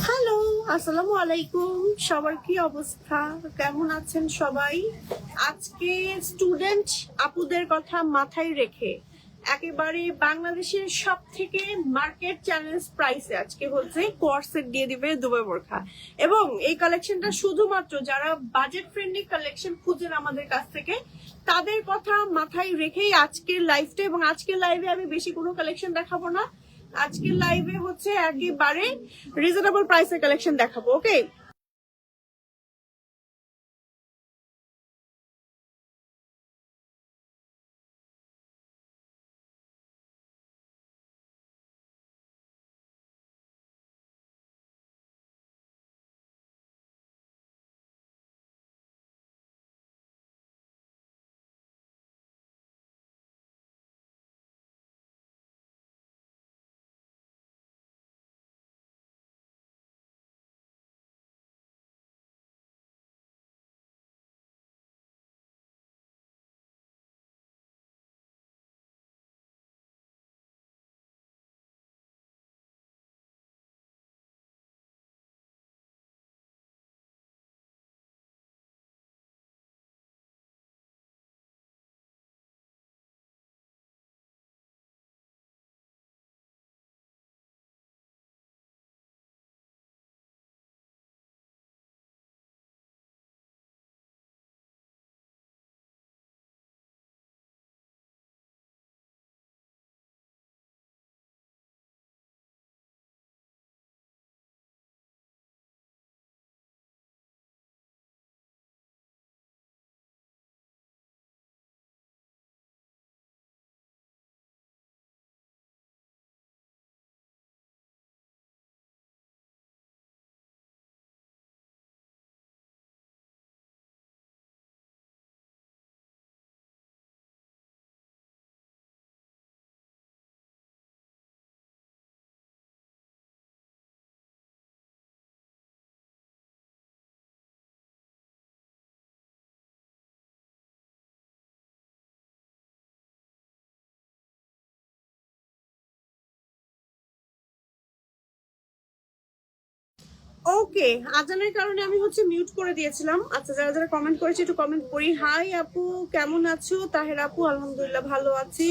Hello, আসসালামু আলাইকুম। সবার কি অবস্থা, কেমন আছেন সবাই? আজকে স্টুডেন্ট আপুদের কথা মাথায় রেখে একেবারে বাংলাদেশের সব থেকে মার্কেট চ্যালেঞ্জ প্রাইসে আজকে হচ্ছে কোয়ার্সেট দিয়ে দিবে দুবাই বোরখা। এবং এই কালেকশনটা শুধুমাত্র যারা বাজেট ফ্রেন্ডলি কালেকশন খুঁজেন আমাদের কাছ থেকে তাদের কথা মাথায় রেখেই আজকের লাইভটা। এবং আজকের লাইভে আমি বেশি কোনো কালেকশন দেখাবো না, আজকের লাইভে হচ্ছে একেবারে রিজনেবল প্রাইসের কালেকশন দেখাবো। ওকে, ওকে, আজানের কারণে আমি হচ্ছে মিউট করে দিয়েছিলাম। আচ্ছা, যারা যারা কমেন্ট করেছে একটু কমেন্ট করি। হাই আপু, কেমন আছো? তাহের আপু, আলহামদুলিল্লাহ ভালো আছি।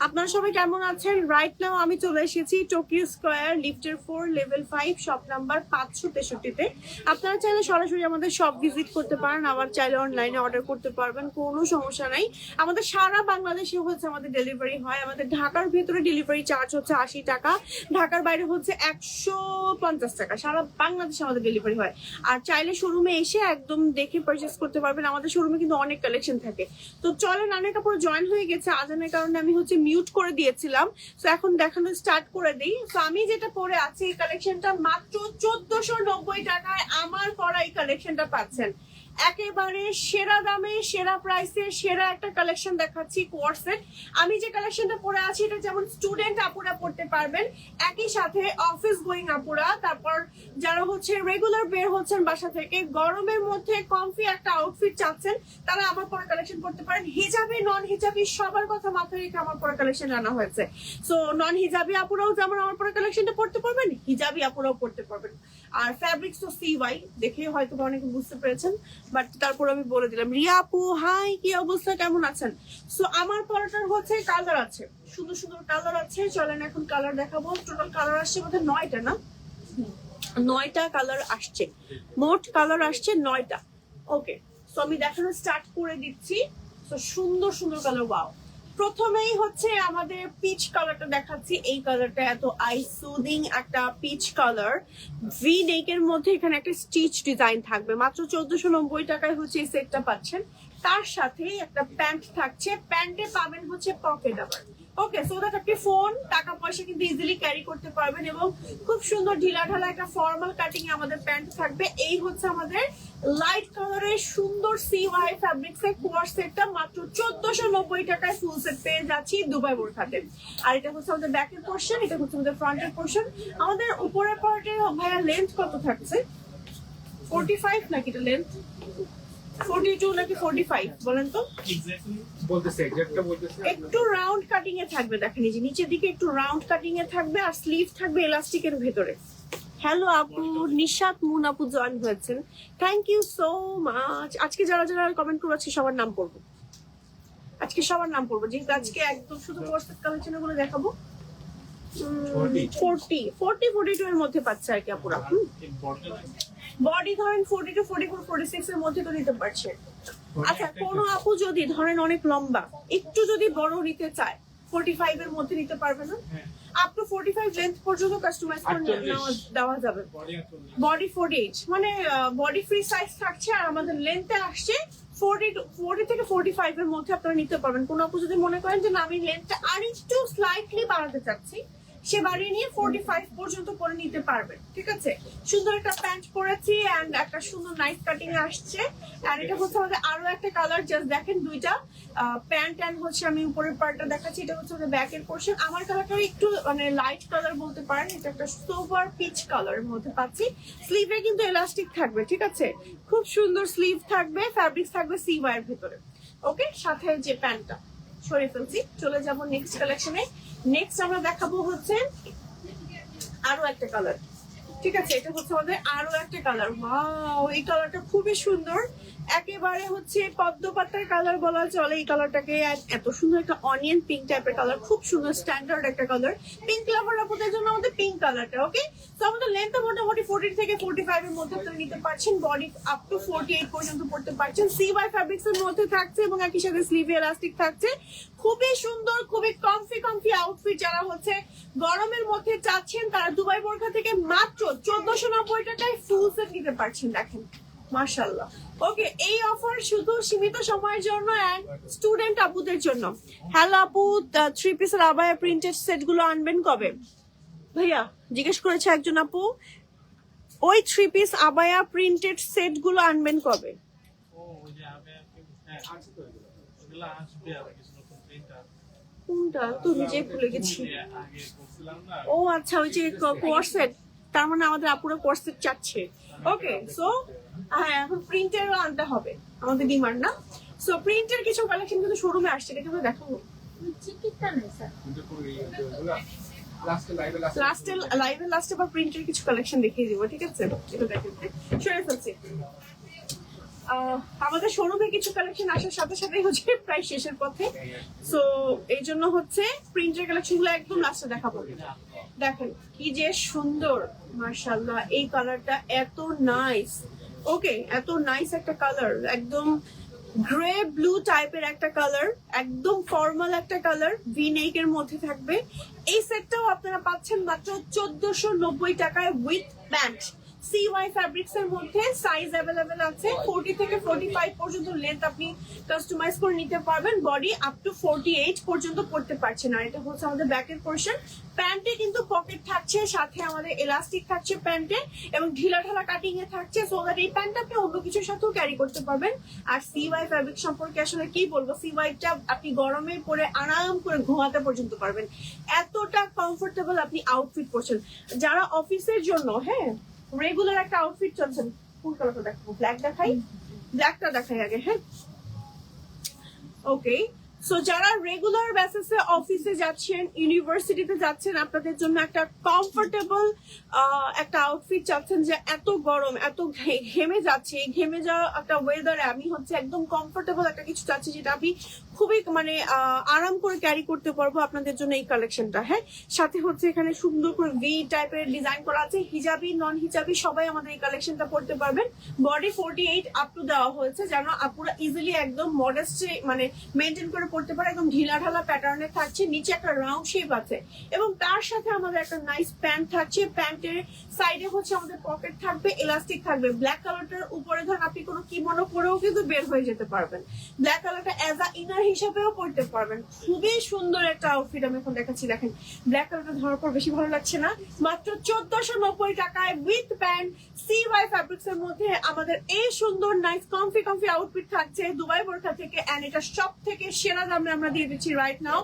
আপনারা সবাই কেমন আছেন? রাইট নাও আমি চলে এসেছি টোকিও স্কোয়ার লিফটের 4 লেভেল 5 শপ নাম্বার 563-তে। আপনারা চাইলে সরাসরি আমাদের শপ ভিজিট করতে পারেন, আবার চাইলে অনলাইনে অর্ডার করতে পারবেন, কোনো সমস্যা নাই। আমাদের সারা বাংলাদেশে হচ্ছে আমাদের ডেলিভারি হয়। আমাদের ঢাকার ভেতরে ডেলিভারি চার্জ হচ্ছে 80 টাকা, ঢাকার বাইরে হচ্ছে 150 টাকা। সারা বাংলাদেশে আমাদের ডেলিভারি হয়। আর চাইলে শোরুমে এসে একদম দেখে পারচেস করতে পারবেন। আমাদের শোরুমে কিন্তু অনেক কালেকশন থাকে। তো চলেন, অনেক কাপড় জয়েন হয়ে গেছে, আজানের কারণে আমি হচ্ছে মিউট করে দিয়েছিলাম। তো এখন দেখানো স্টার্ট করে দিই। তো আমি যেটা পরে আছি এই কালেকশনটা মাত্র 1490 টাকায় আমার পরা এই কালেকশনটা পাচ্ছেন। একেবারে সেরা দামে সেরা প্রাইসে সেরা একটা কালেকশন দেখাচ্ছি কোয়ার্সেট। আমি যে কালেকশনটা পরে আছি এটা যেমন স্টুডেন্ট আপুরা পড়তে পারবেন, একই সাথে অফিস গোয়িং আপুরা, তারপর যারা হচ্ছে রেগুলার বের হচ্ছেন বাসা থেকে, গরমের মধ্যে কমফি একটা আউটফিট চাচ্ছেন, তারা আমার পরা কালেকশন করতে পারেন। হিজাবি নন হিজাবি সবার কথা মাথায় রেখে আমার পরা কালেকশন আনা হয়েছে। সো নন হিজাবি আপুরাও যেমন আমার পরা কালেকশনটা পড়তে পারবেন, হিজাবি আপুরাও পড়তে পারবেন। আর ফ্যাব্রিক্স তো CY দেখে হয়তো অনেকে বুঝতে পেরেছেন, বাট তারপর আমি বলে দিলাম। রিয়া আপু হাই, কি অবস্থা, কেমন আছেন? সো আমার পরাটার হচ্ছে কালার আছে, সুন্দর সুন্দর কালার আছে। চলেন এখন কালার দেখাবো। টোটাল কালার আসছে বোধহয় 9টা, না 9টা কালার আসছে, মোট কালার আসছে 9টা। ওকে, সো আমি দেখানো স্টার্ট করে দিচ্ছি। সো সুন্দর সুন্দর কালার, ওয়াও। প্রথমেই হচ্ছে আমাদের পিচ কালারটা দেখাচ্ছি। এই কালারটা এত আই সুদিং একটা পিচ কালার, ভি নেকের মধ্যে এখানে একটা স্টিচ ডিজাইন থাকবে। মাত্র 1490 টাকায় হচ্ছে এই সেটটা পাচ্ছেন। তার সাথে একটা প্যান্ট থাকছে, প্যান্টে পাবেন হচ্ছে পকেট আবার। ওকে, সো দ্যাট আপনি ফোন টাকা পয়সা কিন্তু ইজিলি ক্যারি করতে পারবেন। এবং খুব সুন্দর ঢিলা ঢালা একটা ফর্মাল কাটিং আমাদের প্যান্ট থাকবে। এই হচ্ছে আমাদের লাইট কালারের সুন্দর CY ফ্যাব্রিক্স এর কোয়ার সেটটা মাত্র 1490 টাকায় ফুল সেট পেয়ে যাচ্ছি দুবাই বোরখাতে। আর এটা হচ্ছে আমাদের ব্যাকের পোর্শন, এটা হচ্ছে আমাদের ফ্রন্টের পোর্শন। আমাদের উপরের পার্টের ভাইয়া লেন্থ কত থাকছে? 45 নাকি এটা লেন্থ? 42 নাকি 45 বলেন তো? বলতেছে এক্সাক্টটা বলতেছে। একটু রাউন্ড কাটিং এ থাকবে, দেখেন এই যে নিচের দিকে একটু রাউন্ড কাটিং এ থাকবে আর স্লিভ থাকবে এলাস্টিকের ভেতরে। হ্যালো আপু, নিশাত মুন আপু জয়েন হয়েছেন, থ্যাংক ইউ সো মাচ। আজকে যারা যারা কমেন্ট করবো আজকে সবার নাম পড়বো, আজকে সবার নাম পড়বো, যেহেতু আজকে একদম শুধু কোর্সের কালেকশন গুলো দেখাবো। 42 এর মধ্যে পাচ্ছে আর কি আপুরা। বডি ধরেন 42, 44, 46 এর মধ্যে তো নিতে পারছে। আচ্ছা কোনো আপু যদি ধরেন অনেক লম্বা, একটু যদি বড় নিতে চায় 45 এর মধ্যে নিতে পারবে না? আপ টু 45 লেন্থ পর্যন্ত কাস্টমাইজ করে দেওয়া যাবে। বডি 48 মানে বডি ফ্রি সাইজ থাকছে আর আমাদের লেন্থে আসছে 40 থেকে 45 এর মধ্যে আপনারা নিতে পারবেন। কোন আপু যদি মনে করেন যে না আমি লেন্থটা আর একটু স্লাইটলি বাড়াতে চাচ্ছি, সে বাড়িয়ে নিয়ে 45 পর্যন্ত করে নিতে পারবেন। ঠিক আছে, সুন্দর একটা প্যান্ট পরেছি এন্ড একটা সুন্দর নাইস কাটিং আসছে। আর এটা হচ্ছে আমাদের আরো একটা কালার, জাস্ট দেখেন দুইটা প্যান্ট এন্ড হচ্ছে আমি উপরের পার্টটা দেখাচ্ছি, এটা হচ্ছে আমাদের ব্যাকের পোর্শন। আমার কালারটা একটু মানে লাইট কালার বলতে পারেন, এটা একটা সোভার পিচ কালারের মধ্যে পাচ্ছি। স্লিভে কিন্তু এলাস্টিক থাকবে, ঠিক আছে, খুব সুন্দর স্লিভ থাকবে, ফ্যাব্রিক্স থাকবে সিওয়াই এর ভিতরে। ওকে, সাথে যে প্যান্টটা সরিয়ে ফেলছি, চলে যাব নেক্সট কালেকশনে। নেক্সট আমরা দেখাবো হচ্ছে আরো একটা কালার। ঠিক আছে, এটা হচ্ছে আমাদের আরো একটা কালার। ওয়াও, এই কালারটা খুবই সুন্দর, একেবারে হচ্ছে পদ্ম পাতার কালার বলা চলে এই কালারটাকে। এত সুন্দর একটা অনিয়ন পিঙ্ক টাইপের কালার, খুব সুন্দর স্ট্যান্ডার্ড একটা কালার। পিঙ্ক লাভার আপনাদের জন্য আমাদের পিঙ্ক কালারটা। ওকে, তো আমাদের লেন্থ মোটামুটি 40 থেকে 45 এর মধ্যে আপনারা নিতে পারছেন, বডি আপ টু 48 পর্যন্ত পড়তে পারছেন। সিওয়াই ফ্যাব্রিক্স এর মধ্যে থাকছে এবং একই সাথে স্লিভে এলাস্টিক থাকছে। খুবই সুন্দর, খুবই কমফি আউটফিট। যারা হচ্ছে গরমের মধ্যে চাচ্ছেন তারা দুবাই বোরখা থেকে মাত্র 1490 টাকায় ফুল সেট নিতে পারছেন। দেখেন মাশাআল্লাহ। ওকে, এই অফার শুধু সীমিত সময়ের জন্য এন্ড স্টুডেন্ট আপুদের জন্য। হ্যালো আপু, 3 পিসের আবায়া প্রিন্টেড সেট গুলো আনবেন কবে? ভাইয়া জিজ্ঞেস করেছে একজন আপু, ওই 3 পিস আবায়া প্রিন্টেড সেট গুলো আনবেন কবে? কোনটা তো নিজে ভুলে গেছি। ও আচ্ছা, ওই যে কোর্সেট, তার মানে আমাদের আপুরা কোর্সেট চাচ্ছে। ওকে, সো হ্যাঁ, এখন প্রিন্টেরও আনতে হবে, আমাদের ডিমান্ড না। সো প্রিন্টের কিছু কালেকশন কিন্তু শোরুমে আসছে, এটা কিন্তু দেখাবো। লাস্টে বা প্রিন্টের কিছু কালেকশন দেখিয়ে দিব, ঠিক আছে? এটা দেখেন, সরে ফেলছি। আমাদের শোরুমে কিছু কালেকশন আসার সাথে সাথে হচ্ছে প্রায় শেষের পথে, সো এই জন্য হচ্ছে প্রিন্টের কালেকশন গুলো একদম লাস্টে দেখাবো। দেখেন কি যে সুন্দর, মাশাআল্লাহ, এই কালারটা এত নাইস। ওকে, এত নাইস একটা কালার, একদম গ্রে ব্লু টাইপের একটা কালার, একদম ফর্মাল একটা কালার, ভি নেক এর মধ্যে থাকবে। এই সেটটাও আপনারা পাচ্ছেন মাত্র 1490 টাকায় উইথ প্যান্ট। সিওয়াই ফ্যাব্রিক্স এর মধ্যে সাইজ অ্যাভেলেবেল আছে, 40 থেকে 45 পর্যন্ত লেন্থ আপনি কাস্টমাইজ করে নিতে পারবেন, বডি আপ টু 48 পর্যন্ত পড়তে পারছেন। আর এটা হচ্ছে আমাদের ব্যাকের পোর্শন। প্যান্টে কিন্তু পকেট থাকছে, সাথে আমাদের এলাস্টিক থাকছে প্যান্টে এবং ঢিলা ঢালা কাটিং এ থাকছে, সো দ্যাট এই প্যান্ট আপনি অন্য কিছুর সাথেও ক্যারি করতে পারবেন। আর সিওয়াই ফ্যাব্রিক সম্পর্কে আসলে কি বলবো, সিওয়াইটা আপনি গরমে পরে আরাম করে ঘুমাতে পর্যন্ত পারবেন, এতটা কমফোর্টেবল আপনি আউটফিট পরছেন। যারা অফিসের জন্য, হ্যাঁ, রেগুলার একটা আউটফিট চলছেন, কোন কালারটা দেখাবো? ব্ল্যাক দেখাই, ব্ল্যাকটা দেখাই আগে। হ্যাঁ, ওকে, সো যারা রেগুলার বেসিসে অফিসে যাচ্ছেন, ইউনিভার্সিটিতে যাচ্ছেন, আপনাদের জন্য একটা কমফোর্টেবল একটা আউটফিট চাচ্ছেন, যে এত গরম, এত ঘেমে যাচ্ছে, এই ঘেমে যাওয়া একটা ওয়েদারে আমি হচ্ছে একদম কমফোর্টেবল একটা কিছু চাচ্ছি, যেটা আমি খুবই মানে আরাম করে ক্যারি করতে পারবো, আপনাদের জন্য এই কালেকশনটা। হ্যাঁ, সাথে হচ্ছে এখানে সুন্দর করে ভি টাইপের ডিজাইন করা আছে, হিজাবি নন হিজাবি সবাই আমাদের এই কালেকশনটা পড়তে পারবেন। বডি 48 আপ টু দেওয়া হয়েছে, যেন আপুরা ইজিলি একদম মডেস্ট মানে মেনটেন করে পড়তে পারে, একদম ঢিলা ঢালা প্যাটার্নে থাকছে, নিচে একটা রাউন্ড শেপ আছে এবং তার সাথে আমাদের একটা নাইস প্যান্ট থাকছে। প্যান্টের সাইডে হচ্ছে আমাদের পকেট থাকবে, এলাস্টিক থাকবে। ব্ল্যাক কালারটার উপরে ধর আপনি কোনো কিমোনো পরেও কিন্তু বের হয়ে যেতে পারবেন, ব্ল্যাক কালারটা অ্যাজ আ ইনার হিসাবেও পড়তে পারবেন। খুবই সুন্দর একটা আউটফিট আমি এখন দেখাচ্ছি। দেখেন ব্ল্যাক কালারটা ধরার পর বেশি ভালো লাগছে না? মাত্র 1490 টাকায় উইথ প্যান্ট সিওয়াই ফ্যাব্রিক্স এর মধ্যে আমাদের এই সুন্দর নাইস কমফি আউটফিট থাকছে দুবাই বোরখা থেকে। এন্ড এটা সব থেকে সেরা সেরা দামে আমরা দিয়ে দিচ্ছি রাইট নাও,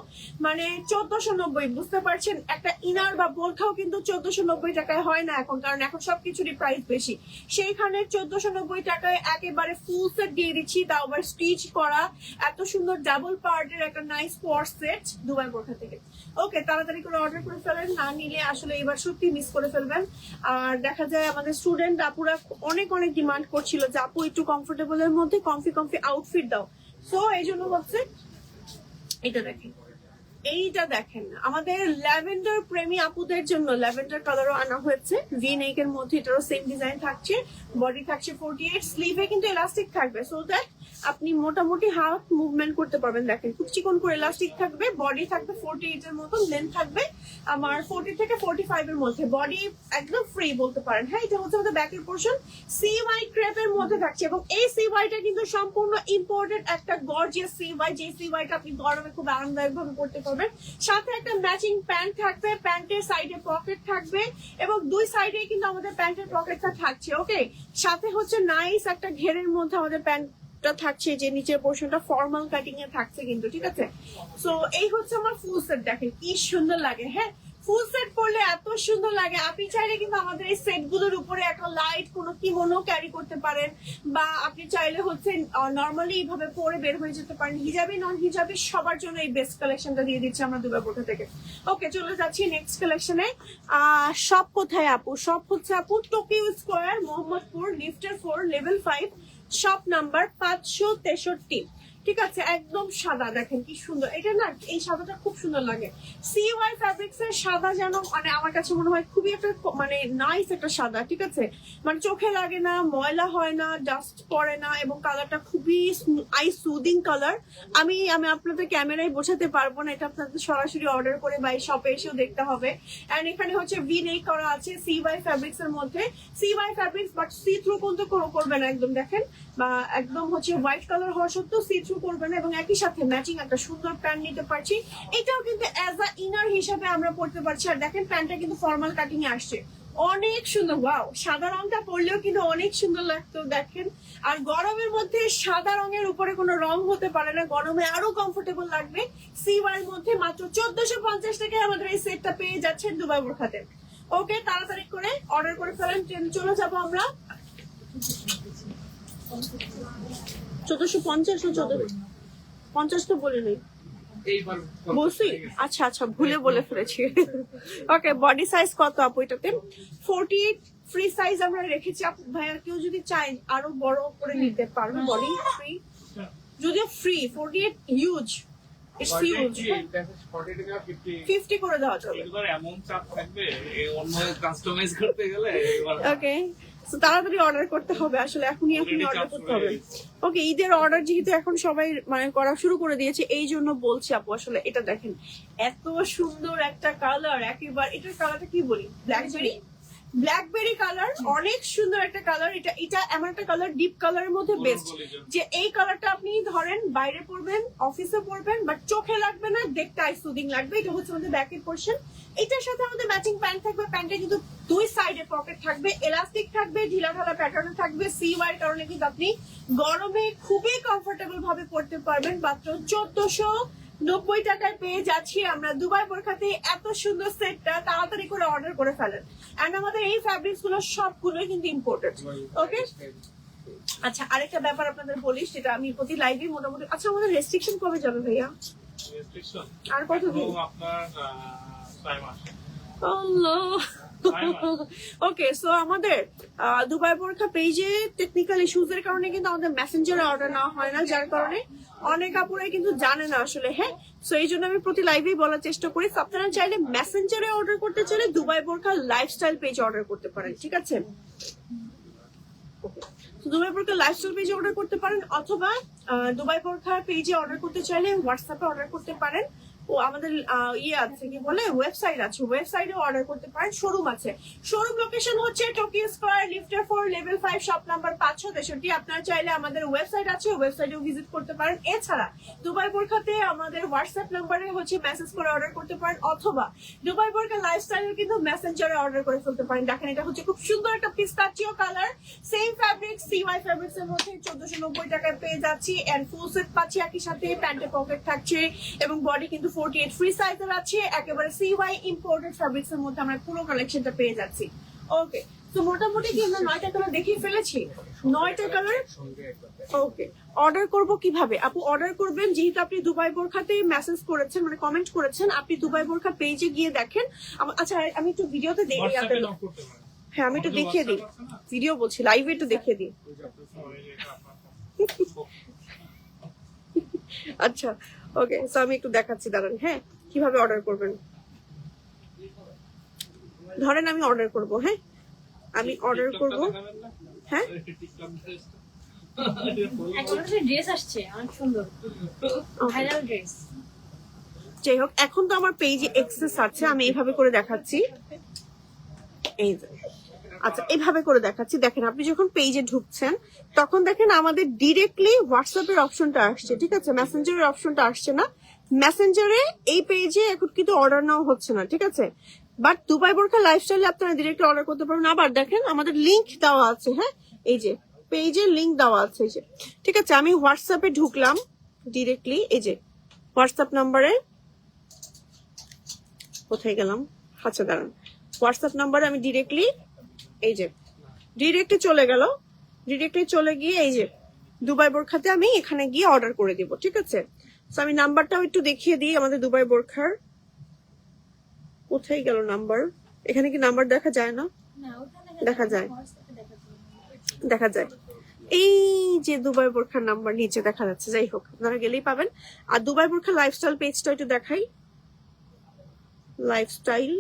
মানে 1490। বুঝতে পারছেন, একটা ইনার বা বোরখাও কিন্তু 1490 টাকায় হয় না এখন, কারণ এখন সবকিছুরই প্রাইস বেশি। সেইখানে 1490 টাকায় একেবারে ফুল সেট দিয়ে দিচ্ছি, তাও আবার স্টিচ করা, এত সুন্দর ডাবল পার্টের একটা নাইস কোয়ার্স সেট দুবাই বোরখা থেকে। ওকে, তাড়াতাড়ি করে অর্ডার করে ফেলেন, না নিলে আসলে এবার সত্যি মিস করে ফেলবেন। আর দেখা যায় আমাদের স্টুডেন্ট আপুরা অনেক অনেক ডিমান্ড করছিল যে আপু একটু কমফোর্টেবল এর মধ্যে কমফি আউটফিট দাও, সো এই জন্য হচ্ছে এটা দেখেন, এইটা দেখেন আমাদের ল্যাভেন্ডার প্রেমী আপুদের জন্য ল্যাভেন্ডার কালারও আনা হয়েছে। ভি নেক এর মধ্যে এটারও সেম ডিজাইন থাকছে, বডি থাকছে 48, স্লিভে কিন্তু এলাস্টিক থাকবে, সো দ্যাট আপনি মোটামুটি হাত মুভমেন্ট করতে পারবেন। দেখেন খুব চিকন করে এলাস্টিক থাকবে, বডি থাকবে 48 এর মতো, লেন্থ থাকবে আমার 40 থেকে 45 এর মধ্যে, বডি একদম ফ্রি বলতে পারেন। হ্যাঁ, এটা হচ্ছে আমাদের ব্যাকের পোর্শন, CY ক্রেপের মধ্যে থাকছে, এবং এই CYটা কিন্তু সম্পূর্ণ ইম্পোর্টেড একটা গর্জিয়াস CY, যে CYটা আপনি গরমে খুব আরামদায়ক ভাবে পড়তে পারবেন। সাথে একটা ম্যাচিং প্যান্ট থাকবে, প্যান্টের সাইডে পকেট থাকবে, এবং দুই সাইডে কিন্তু আমাদের প্যান্টের পকেটটা থাকছে। ওকে, সাথে হচ্ছে নাইস একটা ঘেরের মধ্যে আমাদের প্যান্টটা থাকছে, যে নিচের পোর্শনটা ফর্মাল কাটিং এ থাকছে কিন্তু, ঠিক আছে। সো এই হচ্ছে আমার ফুল সেট, দেখেন কি সুন্দর লাগে। হ্যাঁ, ফুল সেট পরলে এত সুন্দর লাগে। আপনি চাইলে কিন্তু আমাদের এই সেট গুলোর উপরে একটা লাইট কোনো কিমোনো ক্যারি করতে পারেন, বা আপনি চাইলে হচ্ছে নর্মালি এইভাবে পরে বের হয়ে যেতে পারেন। হিজাবি নন হিজাবি সবার জন্য এই বেস্ট কালেকশনটা দিয়ে দিচ্ছি আমরা দুবাই বোরখা থেকে। ওকে, চলে যাচ্ছি নেক্সট কালেকশনে। সব কোথায় আপু? সব হচ্ছে আপু টোকিও স্কোয়ার, মোহাম্মদপুর, লিফটের 4, লেভেল 5, শপ নাম্বার 563। ঠিক আছে, একদম সাদা, দেখেন কি সুন্দর এটা না, এই সাদাটা খুব সুন্দর লাগে। CY ফ্যাব্রিক্স এর সাদা যেন মানে আমার কাছে মনে হয় খুবই একটা মানে নাইস একটা সাদা, ঠিক আছে, মানে চোখে লাগে না, ময়লা হয় না, ডাস্ট পড়ে না, এবং কালারটা খুবই আই সুদিং কালার। আমি আপনাদের ক্যামেরায় বোঝাতে পারবো না, এটা আপনাদের সরাসরি অর্ডার করে বা শপে এসেও দেখতে হবে। এন্ড এখানে হচ্ছে ভি নেক করা আছে CY ফ্যাব্রিক্স এর মধ্যে, CY fabrics but see through কিন্তু করবে না, একদম দেখেন, বা একদম হচ্ছে হোয়াইট কালার হওয়া সত্ত্বেও সি থ্রু করবে না, এবং একই সাথে ম্যাচিং একটা সুন্দর প্যান্ট নিতে পারছি। এটাও কিন্তু অ্যাজ আ ইনার হিসাবে আমরা পড়তে পারছি। আর দেখেন প্যান্টটা কিন্তু ফর্মাল কাটিং এ আসছে, অনেক সুন্দর। ওয়াও, সাদা রংটা পরলেও কিন্তু অনেক সুন্দর লাগতো, দেখেন। আর গরমের মধ্যে সাদা রঙের উপরে কোনো রং হতে পারে না, গরমে আরো কমফোর্টেবল লাগবে। CY এর মধ্যে মাত্র 1450 টাকায় আমাদের এই সেটটা পেয়ে যাচ্ছেন দুবাই বোরখাতে। ওকে, তাড়াতাড়ি করে অর্ডার করে ফেলেন, চলে যাবো আমরা 1450 না 1450 তো বলে নেই, বলছি। আচ্ছা আচ্ছা, ভুলে বলে ফেলেছি। ওকে, বডি সাইজ কত আপু এটাতে? 48 ফ্রি সাইজ আমরা রেখেছি আপু। ভাইয়া কেউ যদি চায় আরো বড় করে নিতে পারবে, বডি ফ্রি, যদিও ফ্রি 48 হিউজ, ইটস হিউজ, 50 করে দেওয়া যাবে। এমন চাপ থাকবে অন্য কাস্টমাইজ করতে গেলে। ওকে, তাড়াতাড়ি অর্ডার করতে হবে, আসলে এখনই অর্ডার করতে হবে। ওকে, ঈদের অর্ডার যেহেতু এখন সবাই মানে করা শুরু করে দিয়েছে, এই জন্য বলছি আপু। আসলে এটা দেখেন, এত সুন্দর একটা কালার, একেবারে এটার কালারটা কি বলি, ব্ল্যাকবেরি কালার, অনেক সুন্দর একটা কালার। এটা এমন একটা কালার, ডিপ কালারের মধ্যে বেস্ট, যে এই কালারটা আপনি ধরেন বাইরে পরবেন, অফিসে পরবেন, বাট চোখে লাগবে না, দেখতে আই সুদিং লাগবে। এটা হচ্ছে আমাদের ব্যাকের পোর্শন, এটার সাথে আমাদের ম্যাচিং প্যান্ট থাকবে, প্যান্টে কিন্তু দুই সাইডে পকেট থাকবে, এলাস্টিক থাকবে, ঢিলা ঢালা প্যাটার্ন থাকবে। CY এর কারণে কিন্তু আপনি গরমে খুবই কমফোর্টেবল ভাবে পড়তে পারবেন। মাত্র 1490 টাকায় পেয়ে যাচ্ছি আমরা দুবাই বোরখাতে এত সুন্দর সেটটা। তাড়াতাড়ি করে অর্ডার করে ফেলেন। এন্ড আমাদের এই ফ্যাব্রিক্স গুলো সবগুলোই কিন্তু ইম্পোর্টেড। ওকে, আচ্ছা, আরেকটা ব্যাপার আপনাদের বলি, সেটা আমি প্রতি লাইভে মোটামুটি। আচ্ছা, আমাদের রেস্ট্রিকশন কবে যাবে ভাইয়া? আর কতদিন? ওকে, সো আমাদের দুবাই বোরখা পেজে টেকনিক্যাল ইস্যুজ এর কারণে কিন্তু আমাদের মেসেঞ্জারে অর্ডার নেওয়া হয় না, যার কারণে অনেক আপুরাই কিন্তু জানে না আসলে। হ্যাঁ, সো এই জন্য আমি প্রতি লাইভেই বলার চেষ্টা করি, আপনারা চাইলে মেসেঞ্জারে অর্ডার করতে চাইলে দুবাই বোরখা লাইফস্টাইল পেজে অর্ডার করতে পারেন, ঠিক আছে। দুবাই বোরখা লাইফস্টাইল পেজে অর্ডার করতে পারেন, অথবা দুবাই বোরখা পেজে অর্ডার করতে চাইলে হোয়াটসঅ্যাপে অর্ডার করতে পারেন। ও আমাদের ইয়ে আছে কি বলে ওয়েবসাইট আছে, ওয়েবসাইটে অর্ডার করতে পারেন, শোরুম আছে। শোরুম লোকেশন হচ্ছে Tokyo square, লিফটার 4, level 5, shop number 563। আপনারা চাইলে আমাদের ওয়েবসাইট আছে, ওয়েবসাইটেও ভিজিট করতে পারেন। এছাড়া দুবাই বোরখাতে আমাদের হোয়াটসঅ্যাপ নাম্বারে হচ্ছে মেসেজ করে অর্ডার করতে পারেন, অথবা দুবাই বোরখা লাইফস্টাইলের কিন্তু মেসেঞ্জারে অর্ডার করে ফেলতে পারেন। দেখেন এটা হচ্ছে খুব সুন্দর একটা পিস্তাচিও colour, same fabric CY fabrics এর মধ্যে 1490 টাকায় পেয়ে যাচ্ছি। এন্ড ফুল সেট পাচ্ছি একই সাথে, প্যান্টে পকেট থাকছে এবং বডি কিন্তু 48 ফ্রি সাইজের আছে। একেবারে সিওয়াই ইম্পোর্টেড ফ্যাব্রিক্স এর মধ্যে আমরা পুরো কালেকশনটা পেয়ে যাচ্ছি। ওকে, তো মোটামুটি কি আমরা 9টা কালার দেখিয়ে ফেলেছি, 9টা কালার। ওকে, অর্ডার করব কিভাবে আপু? অর্ডার করবেন যেহেতু আপনি দুবাই বোরখাতে মেসেজ করেছেন, মানে কমেন্ট করেছেন, আপনি দুবাই বোরখা পেজে গিয়ে দেখেন। আচ্ছা আমি একটু ভিডিওতে দেখি, হ্যাঁ আমি একটু দেখিয়ে দিই, ভিডিও বলছি, লাইভে একটু দেখিয়ে দিই। আচ্ছা ওকে, সো আমি একটু দেখাচ্ছি, দাঁড়ান। হ্যাঁ, কিভাবে অর্ডার করবেন, ধরেন আমি অর্ডার করব। হ্যাঁ আমি অর্ডার করব। হ্যাঁ ড্রেস আসছে অনেক সুন্দর, ভাইরাল ড্রেস। যাই হোক, এখন তো আমার পেজে এক্সেস আছে, আমি এইভাবে করে দেখাচ্ছি। এই যে, আচ্ছা এইভাবে করে দেখাচ্ছি। দেখেন আপনি যখন পেজে ঢুকছেন তখন দেখেন আমাদের ডিরেক্টলি হোয়াটসঅ্যাপের অপশনটা আসছে, ঠিক আছে, মেসেঞ্জারের অপশনটা আসছে না। মেসেঞ্জারে এই পেজে এখন কিন্তু অর্ডার নেওয়া হচ্ছে না, ঠিক আছে। বাট দুবাই বোরখা লাইফস্টাইলে আপনারা ডিরেক্টলি অর্ডার করতে পারবেন। আবার দেখেন আমাদের লিংক দেওয়া আছে, হ্যাঁ এই যে পেজের লিংক দেওয়া আছে, এই যে, ঠিক আছে। আমি হোয়াটসঅ্যাপে ঢুকলাম ডিরেক্টলি, এই যে হোয়াটসঅ্যাপ নাম্বারে, কোথায় গেলাম, আচ্ছা দাঁড়ান, হোয়াটসঅ্যাপ নাম্বারে আমি ডিরেক্টলি, এই যে ডিরেক্টলি চলে গেল, ডিরেক্টলি চলে গিয়ে এই যে দুবাই বোরখাতে আমি এখানে গিয়ে অর্ডার করে দিব, ঠিক আছে। তো আমি নাম্বারটাও একটু দেখিয়ে দিই আমাদের দুবাই বোরখার। কোথায় গেল নাম্বার? এখানে কি নাম্বার দেখা যায় না? দেখা যায়, দেখা যায়, এই যে দুবাই বোরখার নাম্বার নিচে দেখা যাচ্ছে। যাই হোক, আপনারা গেলেই পাবেন। আর দুবাই বোরখা লাইফস্টাইল পেজটা একটু দেখাই, লাইফস্টাইল,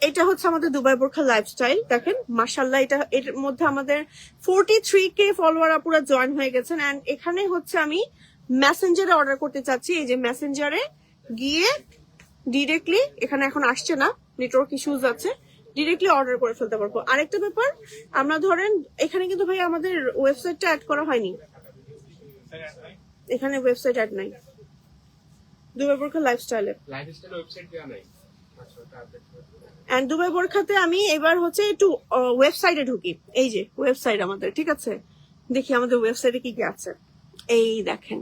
এটা হচ্ছে আমাদের দুবাই বোরখা লাইফস্টাইল। দেখেন মাশাআল্লাহ, এটা এর মধ্যে আমাদের 43K ফলোয়ার আপুরা জয়েন হয়ে গেছেন। এন্ড এখানে হচ্ছে আমি মেসেঞ্জারে অর্ডার করতে চাচ্ছি, এই যে মেসেঞ্জারে গিয়ে ডিরেক্টলি, এখানে এখন আসছে না, নেটওয়ার্ক ইস্যুজ আছে, ডিরেক্টলি অর্ডার করে ফেলতে পারবো। আরেকটা ব্যাপার, আমরা ধরেন এখানে কিন্তু ভাই আমাদের ওয়েবসাইটটা অ্যাড করা হয়নি, এখানে ওয়েবসাইট অ্যাড নাই দুবাই বোরখা লাইফস্টাইলে। এন্ড দুবাই বোরখাতে আমি এবার হচ্ছে একটু ওয়েবসাইটে ঢুকি, এই যে ওয়েবসাইট আমাদের, ঠিক আছে। দেখি আমাদের ওয়েবসাইটে কি কি আছে। এই দেখেন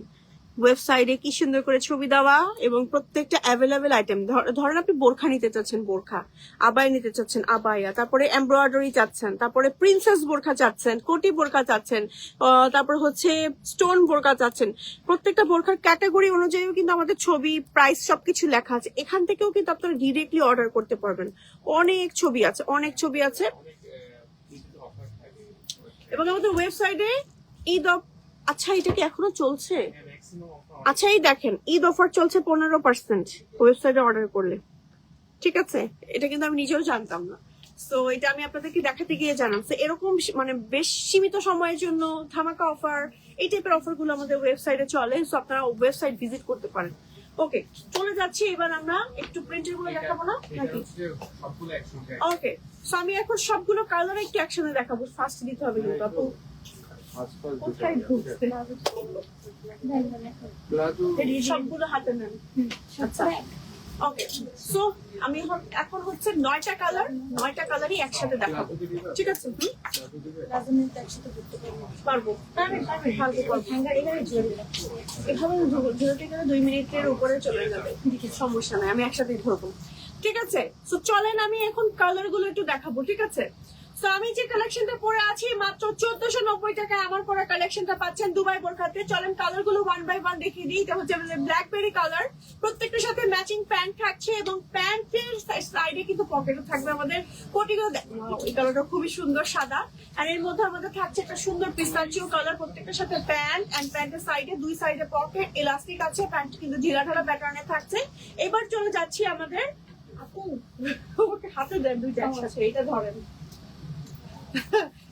ওয়েবসাইটে কি সুন্দর করে ছবি দেওয়া এবং প্রত্যেকটা অ্যাভেলেবেল আইটেম। ধরেন আপনি বোরখা নিতে চাচ্ছেন, বোরখা, আবায়া নিতে চাচ্ছেন, আবায়া, তারপরে এমব্রয়ডারি চাচ্ছেন, তারপরে প্রিন্সেস বোরখা চাচ্ছেন, কোটি বোরখা চাচ্ছেন, তারপর হচ্ছে স্টোন বোরখা চাচ্ছেন। প্রত্যেকটা বোরখার ক্যাটাগরি অনুযায়ীও কিন্তু আমাদের ছবি, প্রাইস সবকিছু লেখা আছে। এখান থেকেও কিন্তু আপনারা ডিরেক্টলি অর্ডার করতে পারবেন। অনেক ছবি আছে, অনেক ছবি আছে। এবং আমাদের ওয়েবসাইটে ঈদ, আচ্ছা এটা কি এখনো চলছে? আচ্ছা এই দেখেন ঈদ অফার চলছে 15% ওয়েবসাইটে অর্ডার করলে, ঠিক আছে। এটা কিন্তু আমি নিজেও জানতাম না, তো এটা আমি আপনাদেরকে দেখাতে গিয়ে জানাম। তো এরকম মানে বেশ সীমিত সময়ের জন্য ধামাকা অফার, এই টাইপের অফার গুলো আমাদের ওয়েবসাইটে চলে, তো আপনারা ওয়েবসাইট ভিজিট করতে পারেন। ওকে, চলে যাচ্ছি এবার আমরা একটু প্রিন্টের গুলো দেখাবো না নাকি? ওকে, সো আমি এখন সবগুলো কালার একটু একসাথে দেখাবো। ফার্স্ট দিতে হবে কিন্তু আপু, কোথায় ঢুকছে? সবগুলো হাতে নেন। আচ্ছা ওকে, সো আমি এখন হচ্ছে 9টা কালার, 9টা কালারই একসাথে দেখাবো, ঠিক আছে। পারবো, এভাবে ঝুলতে গেলে 2 মিনিটের উপরে চলে যাবে, সমস্যা নাই, আমি একসাথেই ধরবো, ঠিক আছে। সো চলেন আমি এখন কালার গুলো একটু দেখাবো, ঠিক আছে। তো আমি যে কালেকশনটা পরে আছি মাত্র 1490 টাকায় আমার পরা কালেকশনটা পাচ্ছেন দুবাই বোরখাতে। চলেন কালার গুলো 1 বাই 1 দেখিয়ে দিই। এটা হচ্ছে আমাদের ব্ল্যাকবেরি কালার, প্রত্যেকটার সাথে ম্যাচিং প্যান্ট থাকছে এবং প্যান্টের সাইডে কিন্তু পকেটও থাকবে আমাদের। কোটিগুলো এই কালারটা খুবই সুন্দর, সাদা। আর এর মধ্যে আমাদের থাকছে একটা সুন্দর পিস্তাচিও কালার, প্রত্যেকটার সাথে প্যান্ট এন্ড প্যান্টের সাইডে 2 সাইডে পকেট, ইলাস্টিক আছে, প্যান্ট কিন্তু ঢিলা ঢালা প্যাটার্নে থাকছে। এবার চলে যাচ্ছি আমাদের, আপু হাতে দেন দুইটা একসাথে, এটা ধরেন।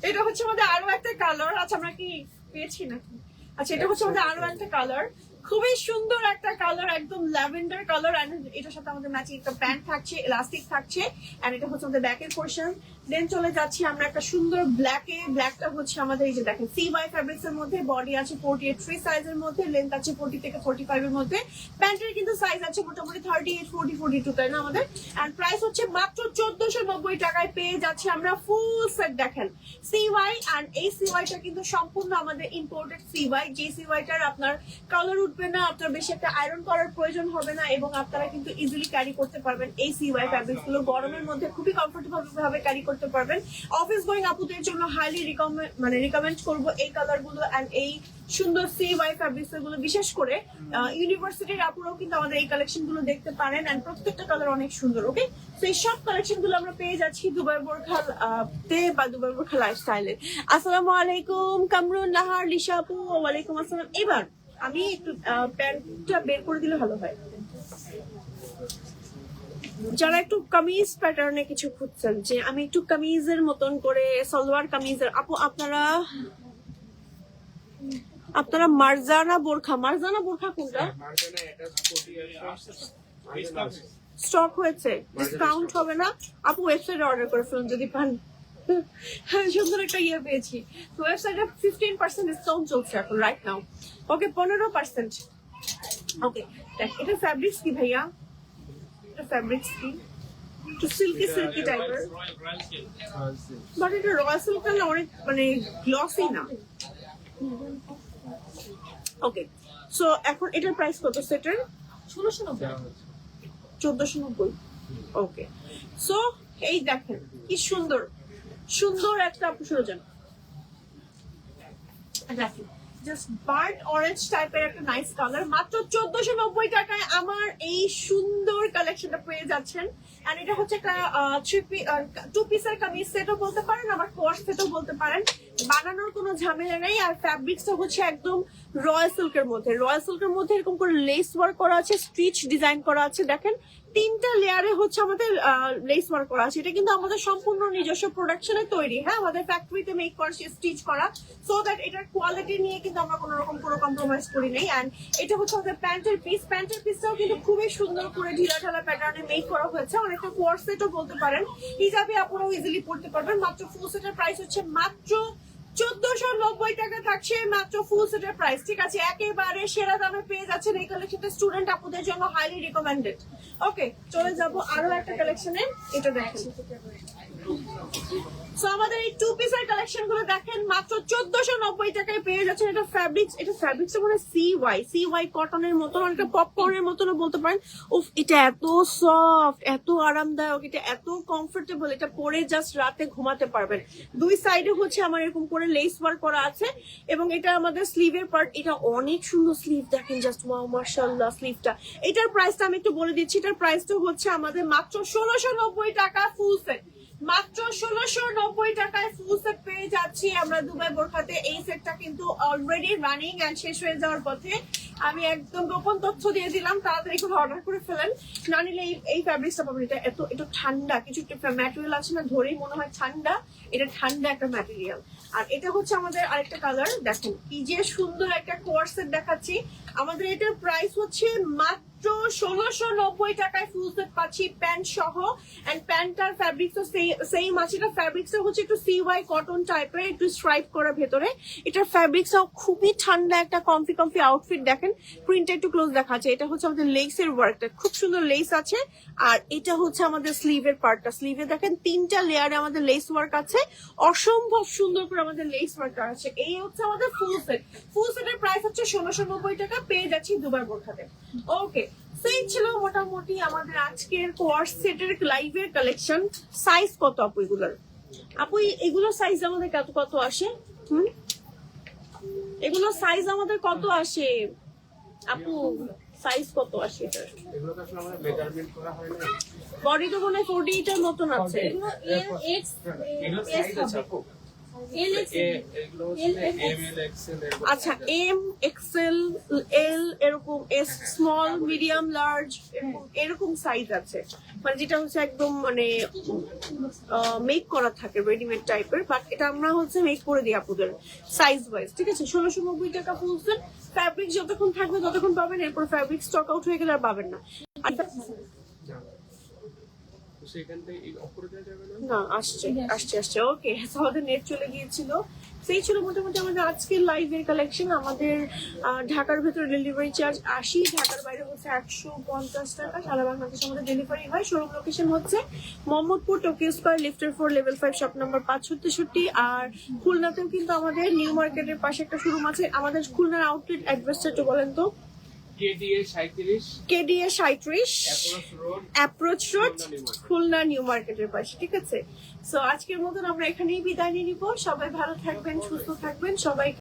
এটা হচ্ছে আমাদের আরো একটা কালার। আচ্ছা আমরা কি পেয়েছি নাকি? আচ্ছা এটা হচ্ছে আমাদের আরো একটা কালার, খুবই সুন্দর একটা কালার, একদম ল্যাভেন্ডার কালার, এন্ড এটার সাথে আমাদের ম্যাচিং একটা প্যান্ট থাকছে, ইলাস্টিক থাকছে, এন্ড এটা হচ্ছে আমাদের ব্যাকের পোর্শন। দেন চলে যাচ্ছি আমরা একটা সুন্দর ব্ল্যাকে, ব্ল্যাকটা হচ্ছে আমাদের এই যে দেখেন CY ফ্যাব্রিক্স এর মধ্যে, বডি আছে 48 সাইজের মধ্যে, লেন্থ আছে 40 থেকে 45 এর মধ্যে, প্যান্টের কিন্তু সাইজ আছে মোটামুটি 38, 40, 42 তাই না আমাদের। এন্ড প্রাইস হচ্ছে মাত্র 1490 টাকায় পেয়ে যাচ্ছি আমরা ফুল সেট। দেখেন CY, এন্ড এই CYটা কিন্তু সম্পূর্ণ আমাদের ইম্পোর্টেড CY, যে CYটার আপনার কালার উঠবে না, আপনার বেশি একটা আয়রন করার প্রয়োজন হবে না, এবং আপনারা কিন্তু ইজিলি ক্যারি করতে পারবেন এই CY ফ্যাব্রিক্স গুলো। গরমের মধ্যে খুবই কমফোর্টেবল ভাবে ক্যারি করতে পারবেন। অফিস গোয়িং আপুদের জন্য হাইলি রিকমেন্ড করবো এই কালার গুলো এন্ড এই সুন্দর CY ফ্যাব্রিক্স গুলো। বিশেষ করে ইউনিভার্সিটির আপুরাও কিন্তু আমাদের এই কালেকশন গুলো দেখতে পারেন, এন্ড প্রত্যেকটা কালার অনেক সুন্দর। ওকে, তো এই সব কালেকশন গুলো আমরা পেয়ে যাচ্ছি দুবাই বোরখা তে বা দুবাই বোরখা লাইফস্টাইলে। আসসালামু আলাইকুম কামরুন নাহার, লিশা আপু। ওয়ালাইকুম আসসালাম। এবার আমি একটু প্যান্টটা বের করে দিলে ভালো হয়। যারা একটু কামিজ প্যাটার্নে কিছু খুঁজছেন, যে আমি একটু কামিজের মতন করে সালোয়ার কামিজের, আপু আপনারা মারজানা বোরখা কোনটা স্টক হয়েছে? ডিসকাউন্ট হবে না আপু? ওয়েবসাইটে অর্ডার করে ফেলুন যদি পান। সুন্দর একটা ইয়ে পেয়েছি তো ওয়েবসাইটে 15% ডিসকাউন্ট চলছে এখন রাইট নাও। ওকে, 15%। ওকে, দেখ এটা ফ্যাব্রিক্স কি ভাইয়া? এটা ফ্যাব্রিক্স কি? একটু সিল্কি টাইপের, বাট এটা রয়্যাল সিল্ক না, অনেক মানে গ্লসি না। ওকে, সো এখন এটার প্রাইস কত সেটের? 1490। ওকে, সো এই দেখেন কি সুন্দর সুন্দর একটা আপু সরোজন, দেখেন জাস্ট বার্ড অরেঞ্জ টাইপের একটা নাইস কালার। মাত্র 1490 টাকায় আমার এই সুন্দর কালেকশনটা পেয়ে যাচ্ছেন। এন্ড এটা হচ্ছে একটা 2 পিসের কামিজ সেটও বলতে পারেন, আবার কোয়ার্স সেটও বলতে পারেন। বানানোর কোনো ঝামেলা নেই। আর ফ্যাব্রিক্সটা হচ্ছে একদম রয়্যাল সিল্কের মধ্যে, এরকম করে লেস ওয়ার্ক করা আছে, স্টিচ ডিজাইন করা আছে। দেখেন 3টা লেয়ারে হচ্ছে আমাদের লেস ওয়ার্ক করা আছে। এটা কিন্তু আমাদের সম্পূর্ণ নিজস্ব প্রোডাকশনে তৈরি, হ্যাঁ, আমাদের ফ্যাক্টরিতে মেক করা, স্টিচ করা, সো দ্যাট এটার কোয়ালিটি নিয়ে কিন্তু আমরা কোনো রকম কোনো কম্প্রোমাইজ করি নাই। এন্ড এটা হচ্ছে আমাদের প্যান্টের পিসটাও কিন্তু খুবই সুন্দর করে ঢিলা ঢালা প্যাটার্নে মেক করা হয়েছে। অনেকটা কোয়ার্স সেটও বলতে পারেন, হিজাবে আপনারাও ইজিলি পড়তে পারবেন। মাত্র ফুল সেটের প্রাইস হচ্ছে মাত্র 1490 টাকা থাকছে, মাত্র ফুল সেটের প্রাইস। ঠিক আছে, একেবারে সেরা দামে পেয়ে যাচ্ছেন এই কালেকশনটা। স্টুডেন্ট আপুদের জন্য হাইলি রিকমেন্ডেড। ওকে, চলে যাব আরো একটা কালেকশনে। এটা দেখেন, সো আমাদের এই 2 পিসের কালেকশন গুলো দেখেন মাত্র 1490 টাকায় পেয়ে যাচ্ছেন। এটা ফ্যাব্রিক্স মানে CY কটনের মতন, অনেকটা পপকর্নের মতনও বলতে পারেন। উফ, এটা এত সফট, এত আরামদায়ক, এটা এত কমফোর্টেবল, এটা পরে জাস্ট রাতে ঘুমাতে পারবেন। 2 সাইডে হচ্ছে আমার এরকম করে লেস ওয়ার্ক করা আছে, এবং এটা আমাদের স্লিভের পার্ট। এটা অনেক সুন্দর স্লিভ, দেখেন জাস্ট ওয়াও, মাশাআল্লাহ স্লিভটা। এটার প্রাইসটা আমি একটু বলে দিচ্ছি। এটার প্রাইসটা হচ্ছে আমাদের মাত্র 1690 টাকা ফুল সেট। মাত্র 1690 টাকায় ফুল সেট পেয়ে যাচ্ছি আমরা দুবাই বোরখাতে। এই সেটটা কিন্তু অলরেডি রানিং এন্ড শেষ হয়ে যাওয়ার পথে। আমি একদম গোপন তথ্য দিয়ে দিলাম, তাড়াতাড়ি করে অর্ডার করে ফেলেন, না নিলে এই ফ্যাব্রিক্সটা পাবেন। এটা এত ঠান্ডা, কিছু ম্যাটেরিয়াল আছে না, ধরেই মনে হয় ঠান্ডা। এটা ঠান্ডা একটা ম্যাটেরিয়াল। আর এটা হচ্ছে আমাদের আরেকটা কালার, দেখেন কি যে সুন্দর একটা কোয়ার সেট দেখাচ্ছি। আমাদের এটার প্রাইস হচ্ছে মাত্র 1690 টাকায় ফুল সেট পাচ্ছি, প্যান্ট সহ। এন্ড প্যান্টটার ফ্যাব্রিক্স তো সেম আছে। এটা ফ্যাব্রিক্সটা হচ্ছে একটু CY কটন টাইপের, একটু স্ট্রাইপ করা ভেতরে। এটার ফ্যাব্রিক্সটাও খুবই ঠান্ডা, একটা কমফি আউটফিট। দেখেন প্রিন্টটা একটু ক্লোজ দেখাচ্ছে। এটা হচ্ছে আমাদের লেসের ওয়ার্কটা, খুব সুন্দর লেস আছে। আর এটা হচ্ছে আমাদের স্লিভের পার্টটা। স্লিভে দেখেন 3টা লেয়ারে আমাদের লেস ওয়ার্ক আছে, অসম্ভব সুন্দর করে আমাদের লেস ওয়ার্কটা আছে। এই হচ্ছে আমাদের ফুল সেট। ফুল সেটের প্রাইস হচ্ছে 1690 টাকা, পেয়ে যাচ্ছি দুবাই বোরখাতে। ওকে, সেই ছিল মোটামুটি আমাদের আজকের কোয়ার্স সেটের লাইভের কালেকশন। সাইজ কত আপু এগুলোর? আপু এগুলো সাইজ আমাদের কত আসে? এগুলো সাইজ আমাদের কত আসে আপু? সাইজ কত আসে এটার? এগুলো তো আসলে আমাদের মেজারমেন্ট করা হয় না। বডি তো মনে হয় 48 এর মতন আছে। এগুলো সাইজ আছে আপু, এল এগুলো হচ্ছে এম এল এক্সেল আচ্ছা এম এক্সেল এল এরকম এস স্মল মিডিয়াম লার্জ এরকম সাইজ আছে, মানে যেটা হচ্ছে একদম মানে মেক করা থাকে রেডিমেড টাইপের, বাট এটা আমরা হচ্ছে মেক করে দিই আপুদের সাইজ ওয়াইজ। ঠিক আছে, 1690 টাকা ফুল সেট। ফ্যাব্রিক যতক্ষণ থাকবে ততক্ষণ পাবেন, এরপর ফ্যাব্রিক স্টক আউট হয়ে গেলে আর পাবেন না। আর সেখান থেকে অফার দেওয়া যাবে না? না আসছে আসছে আসছে। ওকে, আমাদের নেট চলে গিয়েছিল। সেই ছিল মোটামুটি আমাদের আজকের লাইভের কালেকশন। আমাদের ঢাকার ভেতরে ডেলিভারি চার্জ 80, ঢাকার বাইরে হচ্ছে 150 টাকা। সারা বাংলাদেশের মধ্যে ডেলিভারি হয়। শোরুম লোকেশন হচ্ছে মোহাম্মদপুর টোকিও স্কয়ার, লিফটের 4, লেভেল 5, শপ নাম্বার 567। আর খুলনাতেও কিন্তু আমাদের নিউ মার্কেটের পাশে একটা শোরুম আছে। আমাদের খুলনার আউটলেট অ্যাড্রেসটা একটু বলেন তো। KDA 37 KDA 37 approach road, approach road, Khulna new মার্কেটের পাশে। ঠিক আছে, সো আজকের মতন আমরা এখানেই বিদায় নিয়ে নিব। সবাই ভালো থাকবেন, সুস্থ থাকবেন সবাই।